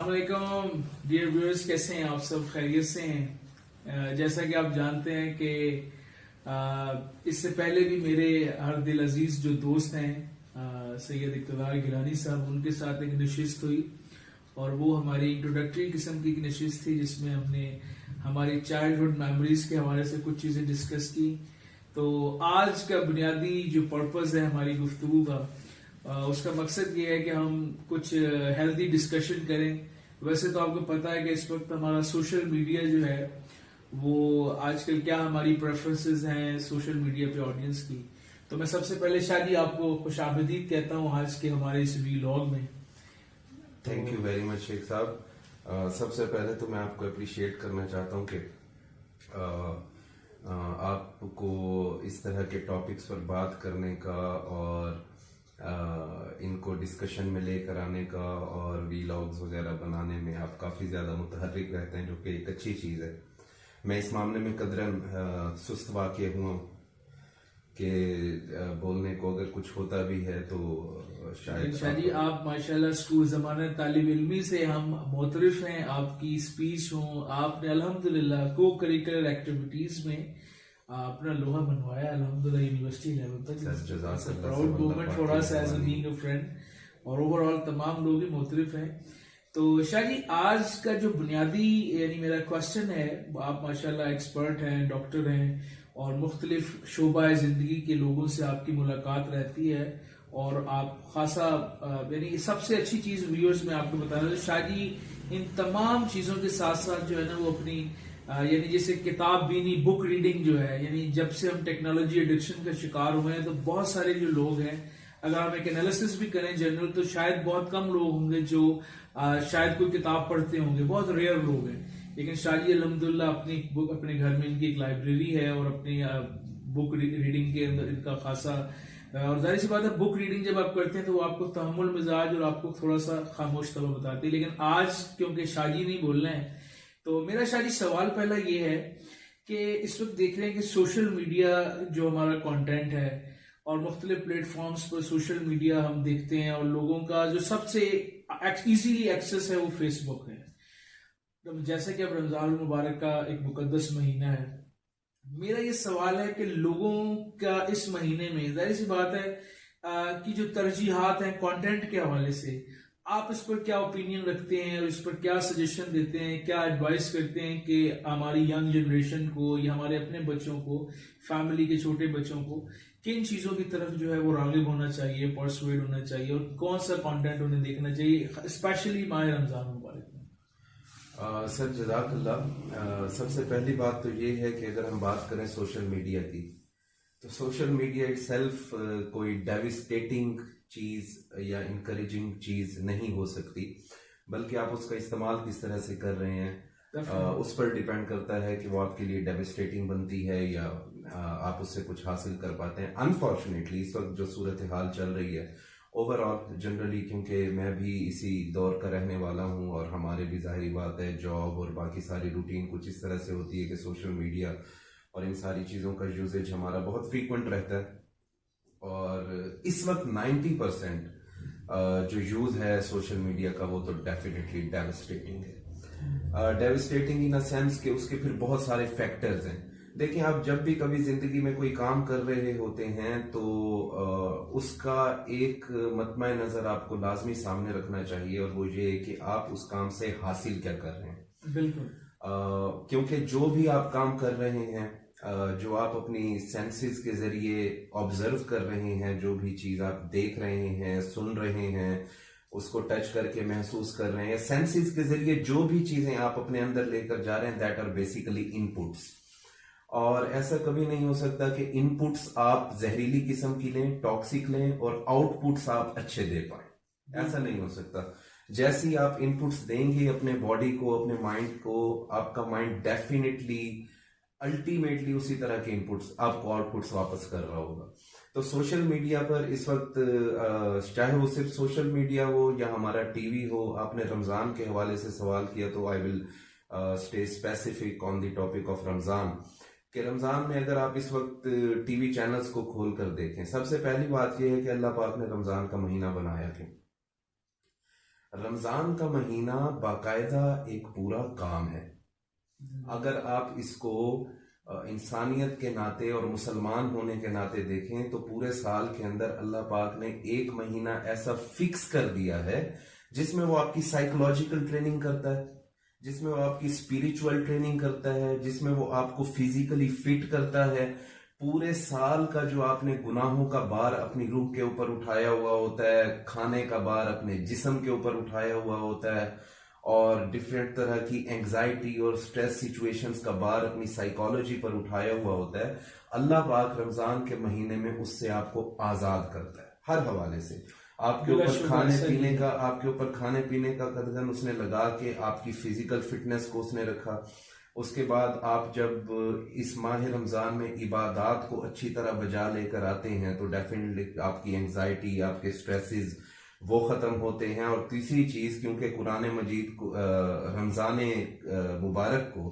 अस्सलामुअलैकुम dear viewers, कैसे हैं आप सब? खैरियत से हैं? जैसा कि आप जानते हैं कि इससे पहले भी मेरे हर दिल अजीज जो दोस्त हैं सैयद इक़्तिदार गिलानी साहब, उनके साथ एक नशिस्त हुई और वो हमारी इंट्रोडक्टरी किस्म की नशिस्त थी जिसमें हमने हमारी चाइल्डहुड मेमोरीज के हवाले से कुछ चीज़ें डिस्कस की। तो आज का बुनियादी जो पर्पज़ है हमारी गुफ्तगू का, उसका मकसद ये है कि हम कुछ हेल्दी डिस्कशन करें। वैसे तो आपको पता है कि इस वक्त हमारा सोशल मीडिया जो है वो आजकल क्या हमारी प्रेफरेंसेस हैं सोशल मीडिया पे ऑडियंस की। तो मैं सबसे पहले शादी आपको खुशामदीद कहता हूँ आज के हमारे इस वीलॉग में। Thank you very much Sheikh साहब। सबसे पहले तो मैं आपको अप्रिशिएट करना चाहता हूँ कि आपको इस तरह के टॉपिक्स पर बात करने का और इनको डिस्कशन में लेकर आने का और वीलॉग्स वगैरह बनाने में आप काफ़ी ज़्यादा मुतहर्रिक रहते हैं, जो कि एक अच्छी चीज़ है। मैं इस मामले में कदरन सुस्त वाक़ हुआ कि बोलने को अगर कुछ होता भी है तो शायद शादी आप माशाल्लाह स्कूल ज़माने तालिब इल्मी से हम मोतरफ हैं। आपकी स्पीच हो, आपने अल्हम्दुलिल्लाह को करिकुलर एक्टिविटीज़ में अपना लोहा बनवाया अल्हम्दुलिल्लाह यूनिवर्सिटी लेवल तक। Proud moment for us as being a friend, और ओवरऑल तमाम लोग ही मोतरफ हैं। तो शादी आज का जो बुनियादी यानी मेरा क्वेश्चन है, आप माशाल्लाह एक्सपर्ट हैं, डॉक्टर हैं और मुख्तलिफ शोबा जिंदगी के लोगों से आपकी मुलाकात रहती है और आप खासा यानी सबसे अच्छी चीज व्यूअर्स में आपको बता रहा हूँ, शादी इन तमाम चीजों के साथ साथ जो है ना वो अपनी यानी जैसे किताब बीनी बुक रीडिंग जो है, यानी जब से हम टेक्नोलॉजी एडिक्शन का शिकार हुए हैं तो बहुत सारे जो लोग हैं, अगर हम एक एनालिसिस भी करें जनरल, तो शायद बहुत कम लोग होंगे जो शायद कोई किताब पढ़ते होंगे, बहुत रेयर लोग हैं। लेकिन शादी अल्हम्दुलिल्लाह अपनी बुक, अपने घर में इनकी एक लाइब्रेरी है और अपनी बुक रीडिंग के अंदर इनका खासा, और जाहिर सी बात है बुक रीडिंग जब आप करते हैं तो वो आपको तहम्मुल मिजाज और आपको थोड़ा सा खामोश तबा बताती है। लेकिन आज क्योंकि शादी नहीं बोलना है तो मेरा शादी सवाल पहला ये है कि इस वक्त देख रहे हैं कि सोशल मीडिया जो हमारा कंटेंट है और मुख्तलिफ प्लेटफॉर्म्स पर सोशल मीडिया हम देखते हैं और लोगों का जो सबसे इजीली एक्सेस है वो फेसबुक है। तो जैसे कि अब रमजान मुबारक का एक मुकद्दस महीना है, मेरा ये सवाल है कि लोगों का इस महीने में जाहिर सी बात है कि जो तरजीहात हैं कंटेंट के हवाले से, आप इस पर क्या ओपिनियन रखते हैं और इस पर क्या सजेशन देते हैं, क्या एडवाइस करते हैं कि हमारी यंग जनरेशन को या हमारे अपने बच्चों को, फैमिली के छोटे बच्चों को किन चीज़ों की तरफ जो है वो रागिब होना चाहिए, परसुएड होना चाहिए और कौन सा कंटेंट उन्हें देखना चाहिए, स्पेशली माह रमजान मुबारक में? सर जज़ाकल्लाह। सबसे पहली बात तो ये है कि अगर हम बात करें सोशल मीडिया की, तो सोशल मीडिया इटसेल्फ कोई डेविस्टेटिंग चीज़ या इनकरेजिंग चीज़ नहीं हो सकती, बल्कि आप उसका इस्तेमाल किस तरह से कर रहे हैं उस पर डिपेंड करता है कि वो आपके लिए डेविस्टेटिंग बनती है या आप उससे कुछ हासिल कर पाते हैं। अनफॉर्चुनेटली इस वक्त जो सूरत हाल चल रही है ओवरऑल जनरली, क्योंकि मैं भी इसी दौर का रहने वाला हूं और हमारे भी जाहिर बात है जॉब और बाकी सारी रूटीन कुछ इस तरह से होती है कि सोशल मीडिया और इन सारी चीज़ों का यूजेज हमारा बहुत फ्रीक्वेंट रहता है। और इस वक्त 90% जो यूज है सोशल मीडिया का वो तो डेफिनेटली डेविस्टेटिंग है। डेविस्टेटिंग इन अ सेंस कि उसके फिर बहुत सारे फैक्टर्स हैं। देखिए, आप जब भी कभी जिंदगी में कोई काम कर रहे होते हैं तो उसका एक मतमय नजर आपको लाजमी सामने रखना चाहिए और वो ये कि आप उस काम से हासिल क्या कर रहे हैं। बिल्कुल। क्योंकि जो भी आप काम कर रहे हैं, जो आप अपनी सेंसेस के जरिए ऑब्जर्व कर रहे हैं, जो भी चीज आप देख रहे हैं, सुन रहे हैं, उसको टच करके महसूस कर रहे हैं, सेंसेस के जरिए जो भी चीजें आप अपने अंदर लेकर जा रहे हैं, दैट आर बेसिकली इनपुट्स। और ऐसा कभी नहीं हो सकता कि इनपुट्स आप जहरीली किस्म की लें, टॉक्सिक लें और आउटपुट्स आप अच्छे दे पाए, ऐसा नहीं हो सकता। जैसे ही आप इनपुट्स देंगे अपने बॉडी को, अपने माइंड को, आपका माइंड डेफिनेटली अल्टीमेटली उसी तरह के इनपुट्स आपको आउटपुट्स वापस कर रहा होगा। तो सोशल मीडिया पर इस वक्त चाहे वो सिर्फ सोशल मीडिया हो या हमारा टीवी हो, आपने रमजान के हवाले से सवाल किया तो I will stay specific on the topic of Ramzan. कि रमजान में अगर आप इस वक्त टीवी चैनल्स को खोल कर देखें, सबसे पहली बात यह है कि अल्लाह पाक ने रमजान का महीना बनाया क्यों। रमजान का महीना बाकायदा एक पूरा काम है। अगर आप इसको इंसानियत के नाते और मुसलमान होने के नाते देखें तो पूरे साल के अंदर अल्लाह पाक ने एक महीना ऐसा फिक्स कर दिया है जिसमें वो आपकी साइकोलॉजिकल ट्रेनिंग करता है, जिसमें वो आपकी स्पिरिचुअल ट्रेनिंग करता है, जिसमें वो आपको फिजिकली फिट करता है। पूरे साल का जो आपने गुनाहों का बार अपनी रूह के ऊपर उठाया हुआ होता है, खाने का बार अपने जिस्म के ऊपर उठाया हुआ होता है, और डिफरेंट तरह की एंजाइटी और स्ट्रेस सिचुएशंस का बार अपनी साइकोलॉजी पर उठाया हुआ होता है, अल्लाह पाक रमजान के महीने में उससे आपको आजाद करता है हर हवाले से। आपके ऊपर खाने पीने का कदगन उसने लगा के आपकी फिजिकल फिटनेस को उसने रखा। उसके बाद आप जब इस माह रमजान में इबादात को अच्छी तरह बजा लेकर आते हैं तो डेफिनेटली आपकी एंजाइटी, आपके स्ट्रेसेस वो खत्म होते हैं। और तीसरी चीज, क्योंकि कुरान मजीद को रमजान मुबारक को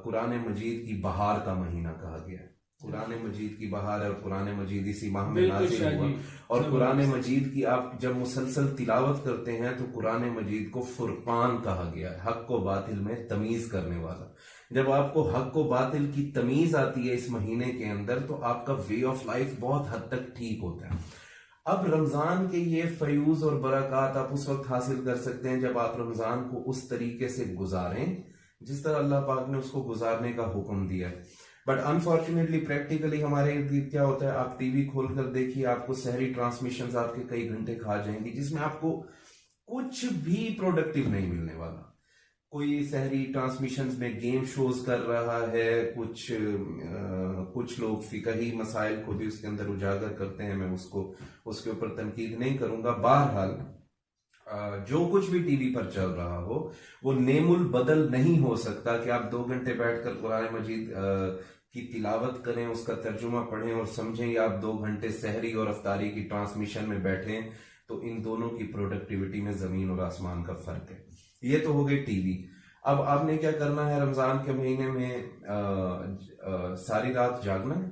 कुरान मजीद की बहार का महीना कहा गया है। कुरान मजीद की बहार है और कुरान मजीद इसी माह में नाज़िल हुआ। और कुरान मजीद की आप जब मुसलसल तिलावत करते हैं तो कुरान मजीद को फुरकान कहा गया है, हक को बातिल में तमीज करने वाला। जब आपको हक को बातिल की तमीज आती है इस महीने के अंदर तो आपका वे ऑफ लाइफ बहुत हद तक ठीक होता है। अब रमजान के ये फयूज और बरकत आप उस वक्त हासिल कर सकते हैं जब आप रमजान को उस तरीके से गुजारें जिस तरह अल्लाह पाक ने उसको गुजारने का हुक्म दिया है। बट अनफॉर्चुनेटली प्रैक्टिकली हमारे इर्द गिर्द क्या होता है, आप टीवी खोलकर देखिए, आपको सहरी ट्रांसमिशंस आपके कई घंटे खा जाएंगी जिसमें आपको कुछ भी प्रोडक्टिव नहीं मिलने वाला। कोई सहरी ट्रांसमिशंस में गेम शोज कर रहा है, कुछ लोग फिकही मसाइल को भी उसके अंदर उजागर करते हैं, मैं उसके ऊपर तनकीद नहीं करूंगा। बहरहाल जो कुछ भी टीवी पर चल रहा हो वो नेमुल बदल नहीं हो सकता कि आप 2 घंटे बैठकर कुरान मजीद की तिलावत करें, उसका तर्जुमा पढ़ें और समझें, या आप 2 घंटे सहरी और अफ्तारी की ट्रांसमिशन में बैठें, तो इन दोनों की प्रोडक्टिविटी में जमीन और आसमान का फर्क है। ये तो हो गई टीवी। अब आपने क्या करना है, रमजान के महीने में सारी रात जागना है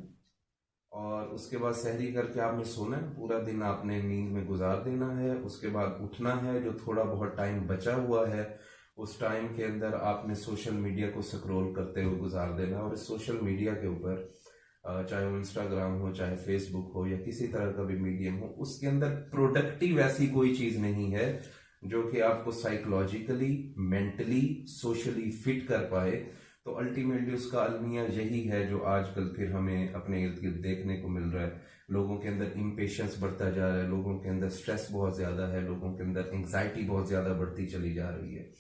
और उसके बाद सहरी करके आपने सोना है, पूरा दिन आपने नींद में गुजार देना है। उसके बाद उठना है, जो थोड़ा बहुत टाइम बचा हुआ है उस टाइम के अंदर आपने सोशल मीडिया को स्क्रॉल करते हुए गुजार देना है। और इस सोशल मीडिया के ऊपर चाहे वो इंस्टाग्राम हो, चाहे फेसबुक हो, या किसी तरह का भी मीडियम हो, उसके अंदर प्रोडक्टिव ऐसी कोई चीज नहीं है जो कि आपको साइकोलॉजिकली, मेंटली, सोशली फिट कर पाए। तो अल्टीमेटली उसका अलमिया यही है जो आजकल फिर हमें अपने इर्द गिर्द देखने को मिल रहा है। लोगों के अंदर इम्पेशंस बढ़ता जा रहा है, लोगों के अंदर स्ट्रेस बहुत ज्यादा है, लोगों के अंदर एंग्जाइटी बहुत ज्यादा बढ़ती चली जा रही है।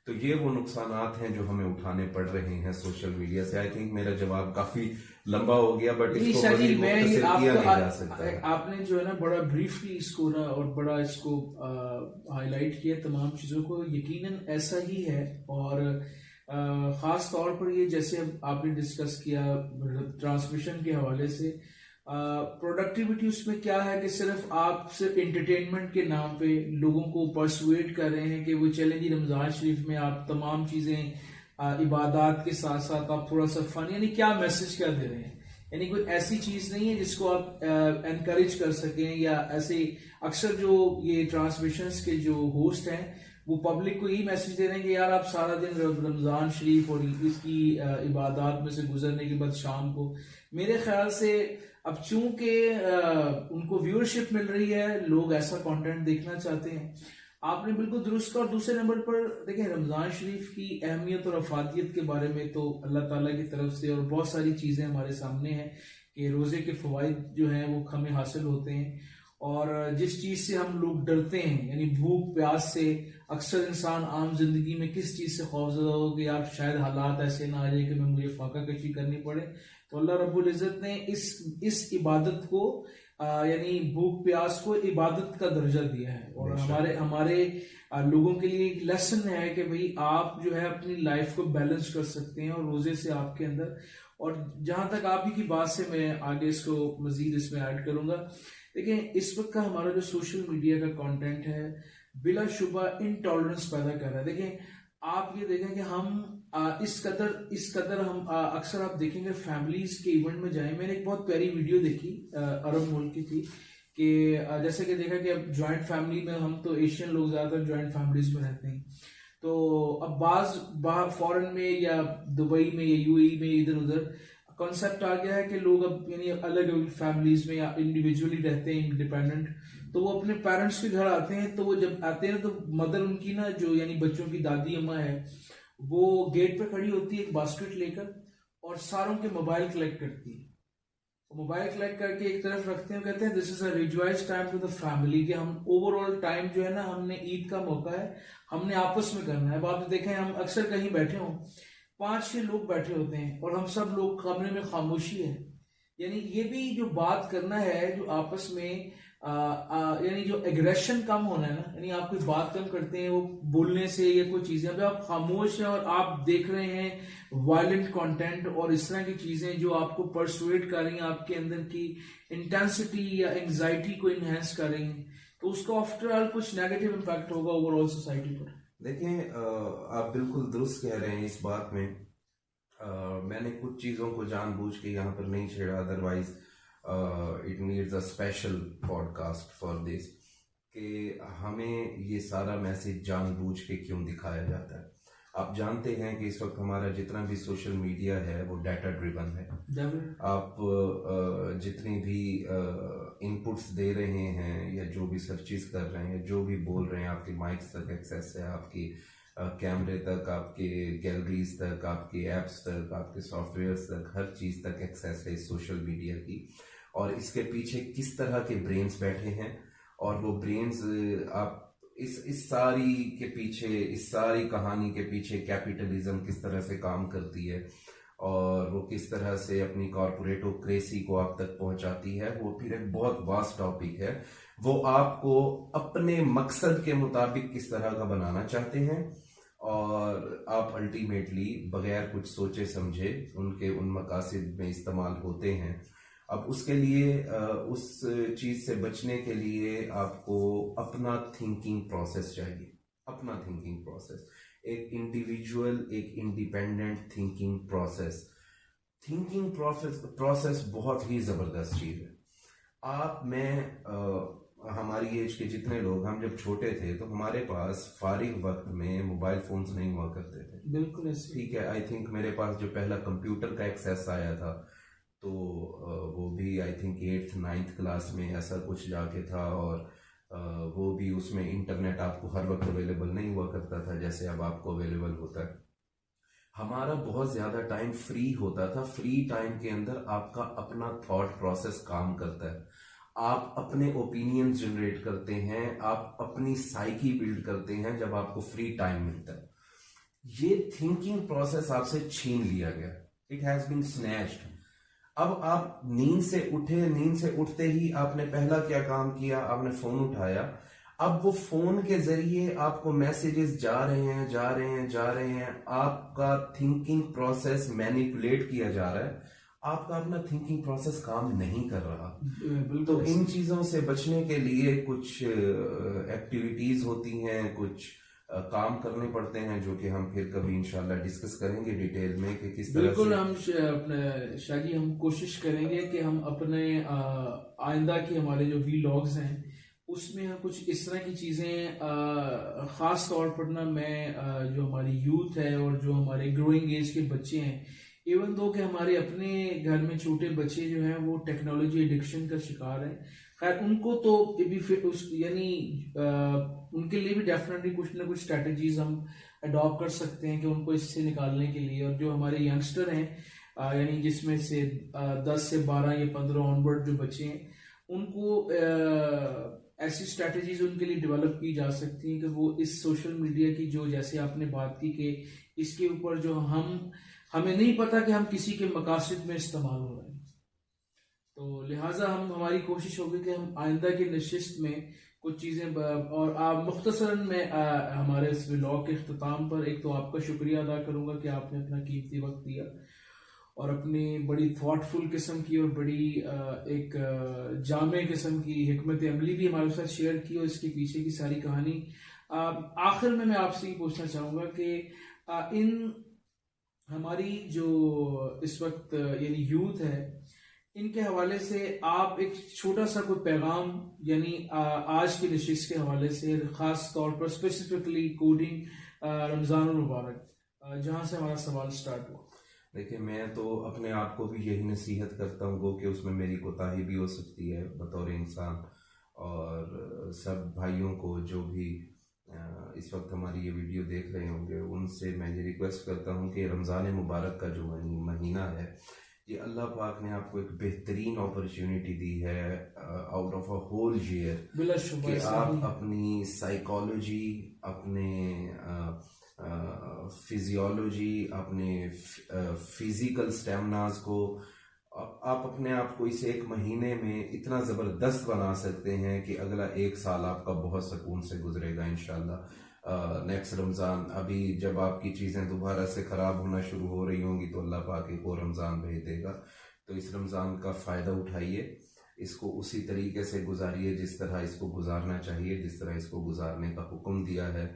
तो ये वो नुकसानात हैं जो हमें उठाने पड़ रहे हैं सोशल मीडिया से। आई थिंक मेरा जवाब काफी लंबा हो गया, बट इसको किया नहीं जा सकता। आपने जो है ना बड़ा ब्रीफली इसको ना और बड़ा इसको हाईलाइट किया तमाम चीजों को। यकीनन ऐसा ही है। और खास तौर पर ये जैसे आपने डिस्कस किया ट्रांसमिशन के हवाले से, प्रोडक्टिविटी उसमें क्या है कि सिर्फ आप सिर्फ एंटरटेनमेंट के नाम पे लोगों को परसुएट कर रहे हैं कि वो चलें जी रमजान शरीफ में आप तमाम चीजें इबादत के साथ साथ आप थोड़ा सा फन, यानी क्या मैसेज क्या दे रहे हैं। यानी कोई ऐसी चीज नहीं है जिसको आप एनकरेज कर सकें, या ऐसे अक्सर जो ये ट्रांसमिशंस के जो होस्ट हैं वो पब्लिक को यही मैसेज दे रहे हैं कि यार आप सारा दिन रमजान शरीफ और इसकी इबादत में से गुजरने के बाद शाम को, मेरे ख्याल से अब चूंकि उनको व्यूअरशिप मिल रही है, लोग ऐसा कंटेंट देखना चाहते हैं। आपने बिल्कुल दुरुस्त। और दूसरे नंबर पर देखें, रमजान शरीफ की अहमियत और अफादियत के बारे में तो अल्लाह ताला की तरफ से और बहुत सारी चीजें हमारे सामने हैं कि रोजे के फवाइद जो हैं वो हमें हासिल होते हैं। और जिस चीज से हम लोग डरते हैं, यानी भूख प्यास से, अक्सर इंसान आम जिंदगी में किस चीज से खौफजदा हो कि यार शायद हालात ऐसे ना आ जाए कि मुझे फाका कशी करनी पड़े। तो अल्लाह रब्बुल इज्जत ने इस इबादत को यानी भूख प्यास को इबादत का दर्जा दिया है। और हमारे लोगों के लिए एक लेसन है कि भाई आप जो है अपनी लाइफ को बैलेंस कर सकते हैं और रोजे से आपके अंदर। और जहां तक आप ही की बात से मैं आगे इसको मजीद इसमें ऐड करूंगा। देखिए, इस वक्त का हमारा जो सोशल मीडिया का कंटेंट है बिलाशुबा इनटॉलरेंस पैदा कर रहा है। देखें, आप ये देखें कि हम इस कदर हम अक्सर आप देखेंगे फैमिलीज के इवेंट में जाएं। मैंने एक बहुत प्यारी वीडियो देखी, अरब मुल्क की थी, कि जैसे कि देखा कि अब जॉइंट फैमिली में, हम तो एशियन लोग ज़्यादातर जॉइंट फैमिलीज में रहते हैं, तो अब बाहर फॉरेन में या दुबई में या यूएई में इधर उधर कॉन्सेप्ट आ गया है कि लोग अब यानी अलग अलग फैमिलीज में या इंडिविजुअली रहते हैं, इंडिपेंडेंट। तो वो अपने पेरेंट्स के घर आते हैं, तो वो जब आते हैं तो मदर उनकी ना, जो यानी बच्चों की दादी अम्मा है, वो गेट पे खड़ी होती है एक बास्केट लेकर और सारों के मोबाइल कलेक्ट करती है। मोबाइल कलेक्ट करके एक तरफ रखते हैं, कहते हैं this is a rejoice time to the family, कि हम ओवरऑल टाइम जो है ना, हमने ईद का मौका है, हमने आपस में करना है। अब आप देखें, हम अक्सर कहीं बैठे हों, 5-6 लोग बैठे होते हैं और हम सब लोग कमरे में खामोशी है, यानी ये भी जो बात करना है, जो आपस में यानी जो एग्रेशन कम होना है ना, यानी आप कोई बात कम करते हैं वो बोलने से या कोई चीजें, अभी आप खामोश हैं और आप देख रहे हैं वायलेंट कंटेंट और इस तरह की चीजें जो आपको परसुएट कर रही हैं, आपके अंदर की इंटेंसिटी या एंजाइटी को इनहेंस कर रही हैं, तो उसका आफ्टर ऑल कुछ नेगेटिव इम्पैक्ट होगा ओवरऑल सोसाइटी पर। देखिए, आप बिल्कुल दुरुस्त कह रहे हैं इस बात में। मैंने कुछ चीज़ों को जानबूझ के यहाँ पर नहीं छेड़ा, otherwise it needs a special podcast for this, कि हमें ये सारा मैसेज जानबूझ के क्यों दिखाया जाता है। आप जानते हैं कि इस वक्त हमारा जितना भी सोशल मीडिया है वो डाटा ड्रिवन है। आप जितनी भी इनपुट्स दे रहे हैं या जो भी सर्चेस कर रहे हैं, जो भी बोल रहे हैं, आपके माइक्स तक एक्सेस है, आपकी कैमरे तक, आपके गैलरीज तक, आपके ऐप्स तक, आपके सॉफ्टवेयर्स तक, हर चीज़ तक एक्सेस है इस सोशल मीडिया की। और इसके पीछे किस तरह के ब्रेन्स बैठे हैं, और वो ब्रेन्स आप इस सारी के पीछे, इस सारी कहानी के पीछे कैपिटलिज्म किस तरह से काम करती है और वो किस तरह से अपनी कॉर्पोरेटोक्रेसी को आप तक पहुंचाती है, वो फिर एक बहुत वास्ट टॉपिक है। वो आपको अपने मकसद के मुताबिक किस तरह का बनाना चाहते हैं और आप अल्टीमेटली बगैर कुछ सोचे समझे उनके उन मकासद में इस्तेमाल होते हैं। अब उसके लिए उस चीज से बचने के लिए आपको अपना थिंकिंग प्रोसेस चाहिए, अपना थिंकिंग प्रोसेस, एक इंडिविजुअल, एक independent thinking process. Thinking process बहुत ही जबरदस्त चीज है। हमारी एज के जितने लोग, हम जब छोटे थे तो हमारे पास फारिग वक्त में मोबाइल फोन्स नहीं हुआ करते थे। बिल्कुल ठीक है, आई थिंक मेरे पास जो पहला कंप्यूटर का एक्सेस आया था तो वो भी I think 8th 9th class में ऐसा कुछ जाके था, और वो भी उसमें इंटरनेट आपको हर वक्त अवेलेबल नहीं हुआ करता था जैसे अब आपको अवेलेबल होता है। हमारा बहुत ज़्यादा टाइम फ्री होता था। फ्री टाइम के अंदर आपका अपना थॉट प्रोसेस काम करता है, आप अपने ओपिनियन जनरेट करते हैं, आप अपनी साइकी बिल्ड करते हैं जब आपको फ्री टाइम मिलता है। ये थिंकिंग प्रोसेस आपसे छीन लिया गया, इट हैज बीन स्नैच्ड। अब आप नींद से उठे, नींद से उठते ही आपने पहला क्या काम किया, आपने फोन उठाया। अब वो फोन के जरिए आपको मैसेजेस जा रहे हैं, आपका थिंकिंग प्रोसेस मैनिपुलेट किया जा रहा है, आपका अपना थिंकिंग प्रोसेस काम नहीं कर रहा। तो इन चीजों से बचने के लिए कुछ एक्टिविटीज होती हैं, कुछ काम करने पड़ते हैं, जो कि हम फिर कभी इंशाल्लाह डिस्कस करेंगे डिटेल में कि किस तरह बिल्कुल। हम अपने शाजी हम कोशिश करेंगे कि हम अपने आइंदा के हमारे जो वीलॉग्स हैं उसमें हम कुछ इस तरह की चीज़ें, ख़ास तौर पर ना मैं जो हमारी यूथ है और जो हमारे ग्रोइंग एज के बच्चे हैं, इवन दो कि हमारे अपने घर में छोटे बच्चे जो हैं वो टेक्नोलॉजी एडिक्शन का शिकार हैं, खैर उनको तो यानी उनके लिए भी डेफिनेटली कुछ ना कुछ स्ट्रेटजीज हम अडॉप्ट कर सकते हैं कि उनको इससे निकालने के लिए। और जो हमारे यंगस्टर हैं, यानी जिसमें से 10 से 12 या 15 ऑनवर्ड जो बच्चे हैं, उनको ऐसी स्ट्रेटजीज उनके लिए डेवलप की जा सकती हैं कि वो इस सोशल मीडिया की, जो जैसे आपने बात की कि इसके ऊपर जो हमें नहीं पता कि हम किसी के मकासद में इस्तेमाल हो रहे हैं, तो लिहाजा हमारी कोशिश होगी कि हम आइंदा की नशिस्त में कुछ चीज़ें, और आप मुख्तसरन में हमारे इस व्लॉग के अख्ताम पर एक तो आपका शुक्रिया अदा करूंगा कि आपने अपना कीमती वक्त दिया और अपनी बड़ी थॉटफुल किस्म की और बड़ी एक जामे किस्म की हिकमत अमली भी हमारे साथ शेयर की और इसके पीछे की सारी कहानी। आखिर में मैं आपसे ये पूछना चाहूँगा कि इन हमारी जो इस वक्त यानी यूथ है, इनके हवाले से आप एक छोटा सा कोई पैगाम, यानी आज की नशिस्त के हवाले से खास तौर पर स्पेसिफिकली कोडिंग रमजान मुबारक, जहां से हमारा सवाल स्टार्ट हुआ। देखिए, मैं तो अपने आप को भी यही नसीहत करता हूँ, गो कि उसमें मेरी कोताही भी हो सकती है बतौर इंसान, और सब भाइयों को जो भी इस वक्त हमारी ये वीडियो देख रहे होंगे, उनसे मैं ये रिक्वेस्ट करता हूँ कि रमज़ान मुबारक का जो महीना है, ये अल्लाह पाक ने आपको एक बेहतरीन अपॉर्चुनिटी दी है out of a whole year कि आप अपनी साइकोलॉजी, अपने फिजियोलॉजी, अपने फिजिकल स्टेमिनास को आप अपने आप को इस एक महीने में इतना ज़बरदस्त बना सकते हैं कि अगला एक साल आपका बहुत सुकून से गुजरेगा इंशाल्लाह। नेक्स्ट रमज़ान, अभी जब आपकी चीज़ें दोबारा से ख़राब होना शुरू हो रही होंगी तो अल्लाह पाक एक और रमज़ान भेज देगा। तो इस रमज़ान का फ़ायदा उठाइए, इसको उसी तरीके से गुजारिए जिस तरह इसको गुजारना चाहिए, जिस तरह इसको गुजारने का हुक्म दिया है।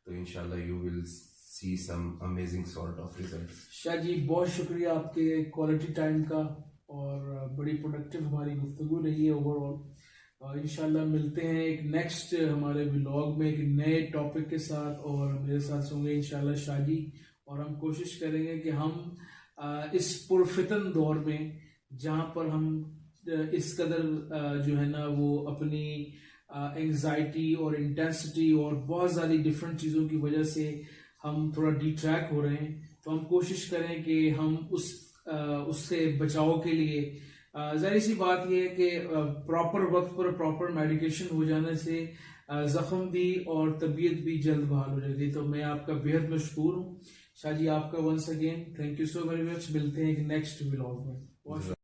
तो इंशाल्लाह you will see some amazing sort of results. Shah ji, बहुत शुक्रिया आपके क्वालिटी टाइम का, और बड़ी प्रोडक्टिव हमारी गुफ्तगू रही है ओवरऑल। इंशाल्लाह मिलते हैं एक नेक्स्ट हमारे व्लॉग में एक नए टॉपिक के साथ, और मेरे साथ होंगे इंशाल्लाह शाह जी, और हम कोशिश करेंगे कि हम इस पुरफितन दौर में, जहाँ पर हम इस कदर जो है ना वो अपनी एंग्जाइटी और इंटेंसिटी और बहुत सारी डिफरेंट चीज़ों की वजह से हम थोड़ा डिट्रैक हो रहे हैं, तो हम कोशिश करें कि हम उससे बचाव के लिए, जाहिर सी बात यह है कि प्रॉपर वक्त पर प्रॉपर मेडिकेशन हो जाने से जख्म भी और तबीयत भी जल्द बहाल हो जाती है। तो मैं आपका बेहद मशहूर हूँ शाह जी, आपका once again thank you so very much. मिलते हैं एक नेक्स्ट व्लॉग में।